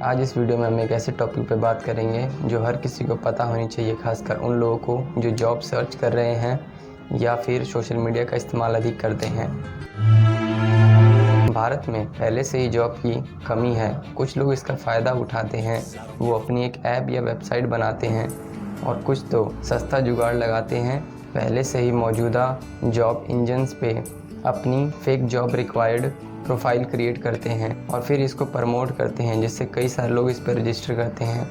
आज इस वीडियो में हम एक ऐसे टॉपिक पे बात करेंगे जो हर किसी को पता होनी चाहिए, खासकर उन लोगों को जो जॉब सर्च कर रहे हैं या फिर सोशल मीडिया का इस्तेमाल अधिक करते हैं। भारत में पहले से ही जॉब की कमी है। कुछ लोग इसका फ़ायदा उठाते हैं, वो अपनी एक ऐप या वेबसाइट बनाते हैं और कुछ तो सस्ता जुगाड़ लगाते हैं। पहले से ही मौजूदा जॉब इंजन्स पे अपनी fake job required profile create करते हैं और फिर इसको प्रमोट करते हैं, जिससे कई सारे लोग इस पर रजिस्टर करते हैं।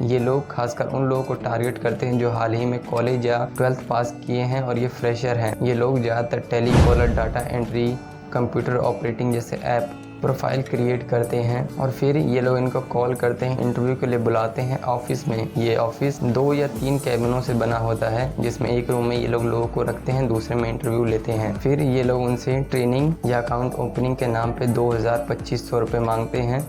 ये लोग खासकर उन लोगों को टारगेट करते हैं जो हाल ही में कॉलेज या 12th पास किए हैं और ये फ्रेशर हैं। ये लोग ज़्यादातर telecaller, data entry, computer operating जैसे ऐप प्रोफाइल क्रिएट करते हैं और फिर ये लोग इनको कॉल करते हैं, इंटरव्यू के लिए बुलाते हैं ऑफिस में। ये ऑफिस 2 या 3 कैबिनों से बना होता है, जिसमें एक रूम में ये लोगों को रखते हैं, दूसरे में इंटरव्यू लेते हैं। फिर ये लोग उनसे ट्रेनिंग या अकाउंट ओपनिंग के नाम पे 2000-2500 रुपये मांगते हैं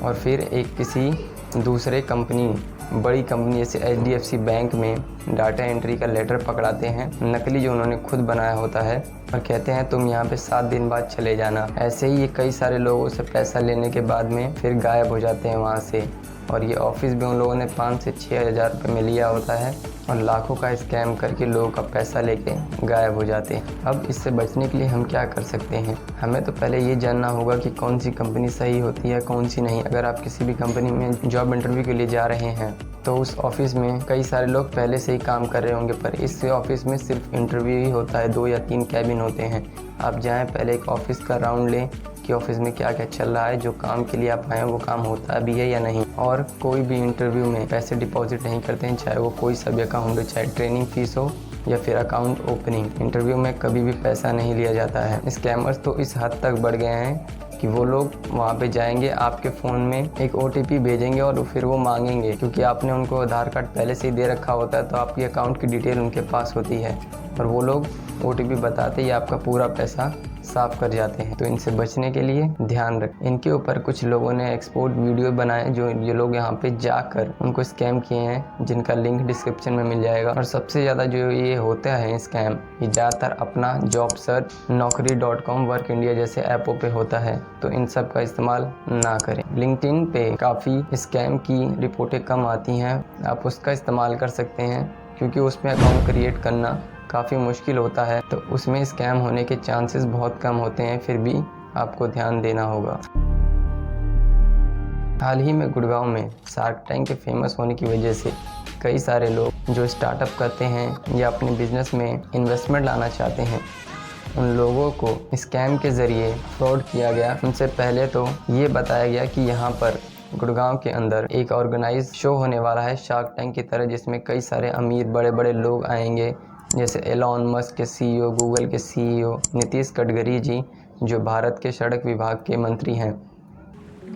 और फिर एक किसी दूसरे बड़ी कंपनी जैसे HDFC बैंक में डाटा एंट्री का लेटर पकड़ाते हैं, नकली जो उन्होंने खुद बनाया होता है, और कहते हैं तुम यहाँ पे 7 दिन बाद चले जाना। ऐसे ही ये कई सारे लोगों से पैसा लेने के बाद में फिर गायब हो जाते हैं वहाँ से। और ये ऑफिस भी उन लोगों ने 5 से 6 हज़ार रुपये में लिया होता है और लाखों का स्कैम करके लोगों का पैसा लेके गायब हो जाते हैं। अब इससे बचने के लिए हम क्या कर सकते हैं? हमें तो पहले ये जानना होगा कि कौन सी कंपनी सही होती है, कौन सी नहीं। अगर आप किसी भी कंपनी में जॉब इंटरव्यू के लिए जा रहे हैं तो उस ऑफिस में कई सारे लोग पहले से ही काम कर रहे होंगे, पर इस ऑफिस में सिर्फ इंटरव्यू ही होता है। 2 या 3 कैबिन होते हैं। आप जाएँ, पहले एक ऑफिस का राउंड लें कि ऑफिस में क्या क्या चल रहा है, जो काम के लिए आप आए हैं वो काम होता भी है या नहीं। और कोई भी इंटरव्यू में पैसे डिपॉजिट नहीं करते हैं, चाहे वो कोई सा भी अकाउंट हो, चाहे ट्रेनिंग फीस हो या फिर अकाउंट ओपनिंग। इंटरव्यू में कभी भी पैसा नहीं लिया जाता है। स्कैमर्स तो इस हद तक बढ़ गए हैं कि वो लोग वहाँ पे जाएंगे, आपके फ़ोन में एक OTP भेजेंगे और फिर वो मांगेंगे, क्योंकि आपने उनको आधार कार्ड पहले से ही दे रखा होता है, तो आपकी अकाउंट की डिटेल उनके पास होती है और वो लोग OTP बताते ही आपका पूरा पैसा साफ कर जाते हैं। तो इनसे बचने के लिए ध्यान रखें। इनके ऊपर कुछ लोगों ने एक्सपोर्ट वीडियो बनाए जो ये लोग यहाँ पे जाकर उनको स्कैम किए हैं, जिनका लिंक डिस्क्रिप्शन में मिल जाएगा। और सबसे ज़्यादा जो ये होता है स्कैम, ये ज़्यादातर अपना job search, naukri.com, work India जैसे ऐपों पे होता है, तो इन सब का इस्तेमाल ना करें। लिंक्डइन पे काफ़ी स्कैम की रिपोर्टें कम आती हैं, आप उसका इस्तेमाल कर सकते हैं, क्योंकि उसमें अकाउंट क्रिएट करना काफ़ी मुश्किल होता है, तो उसमें स्कैम होने के चांसेस बहुत कम होते हैं। फिर भी आपको ध्यान देना होगा। हाल ही में गुड़गांव में शार्क टैंक के फेमस होने की वजह से कई सारे लोग जो स्टार्टअप करते हैं या अपने बिजनेस में इन्वेस्टमेंट लाना चाहते हैं, उन लोगों को स्कैम के ज़रिए फ्रॉड किया गया। उनसे पहले तो ये बताया गया कि यहाँ पर गुड़गांव के अंदर एक ऑर्गेनाइज शो होने वाला है शार्क टैंक की तरह, जिसमें कई सारे अमीर बड़े बड़े लोग आएंगे, जैसे एलॉन मस्क के CEO, गूगल के CEO, नीतीश गडकरी जी जो भारत के सड़क विभाग के मंत्री हैं,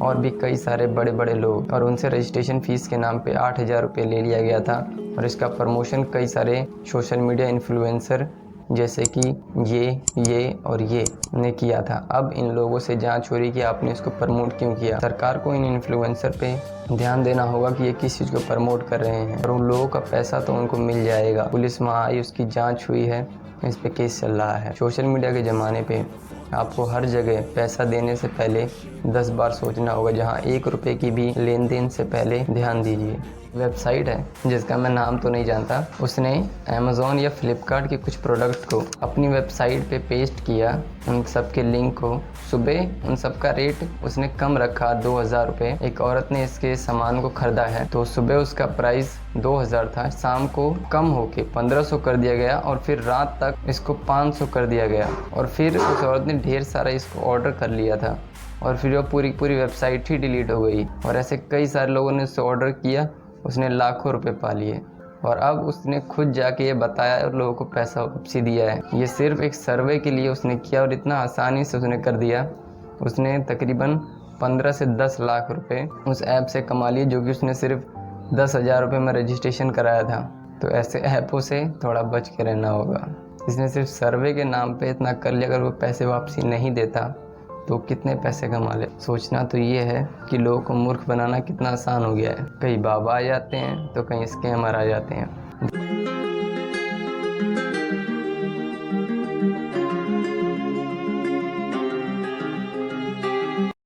और भी कई सारे बड़े बड़े लोग। और उनसे रजिस्ट्रेशन फ़ीस के नाम पे 8,000 रुपये ले लिया गया था और इसका प्रमोशन कई सारे सोशल मीडिया इन्फ्लुएंसर जैसे कि ये और ये ने किया था। अब इन लोगों से जांच हो रही कि आपने इसको प्रमोट क्यों किया। सरकार को इन इन्फ्लुएंसर पे ध्यान देना होगा कि ये किस चीज़ को प्रमोट कर रहे हैं, और उन लोगों का पैसा तो उनको मिल जाएगा। पुलिस वहाँ आई, उसकी जांच हुई है, इस पे केस चल रहा है। सोशल मीडिया के ज़माने पे आपको हर जगह पैसा देने से पहले 10 बार सोचना होगा, जहाँ 1 रुपये की भी लेन देन से पहले ध्यान दीजिए। वेबसाइट है जिसका मैं नाम तो नहीं जानता, उसने अमेज़ॉन या फ्लिपकार्ट के कुछ प्रोडक्ट को अपनी वेबसाइट पे पेस्ट किया, उन सब के लिंक को। सुबह उन सब का रेट उसने कम रखा, 2000 रुपये। एक औरत ने इसके सामान को ख़रीदा है, तो सुबह उसका प्राइस 2000 था, शाम को कम होके 1500 कर दिया गया और फिर रात तक इसको 500 कर दिया गया। और फिर उस औरत ने ढेर सारा इसको ऑर्डर कर लिया था और फिर वो पूरी वेबसाइट ही डिलीट हो गई। और ऐसे कई सारे लोगों ने उससे ऑर्डर किया, उसने लाखों रुपए पा लिए और अब उसने खुद जाके ये बताया और लोगों को पैसा वापसी दिया है। ये सिर्फ एक सर्वे के लिए उसने किया और इतना आसानी से उसने कर दिया। उसने तकरीबन 15 से 10 लाख रुपए उस ऐप से कमा लिए, जो कि उसने सिर्फ 10,000 रुपये में रजिस्ट्रेशन कराया था। तो ऐसे ऐपों से थोड़ा बच के रहना होगा। इसने सिर्फ सर्वे के नाम पे इतना कर लिया, अगर वो पैसे वापसी नहीं देता तो कितने पैसे कमा ले। सोचना तो ये है कि लोगों को मूर्ख बनाना कितना आसान हो गया है। कहीं बाबा आ जाते हैं तो कहीं स्कैमर आ जाते हैं।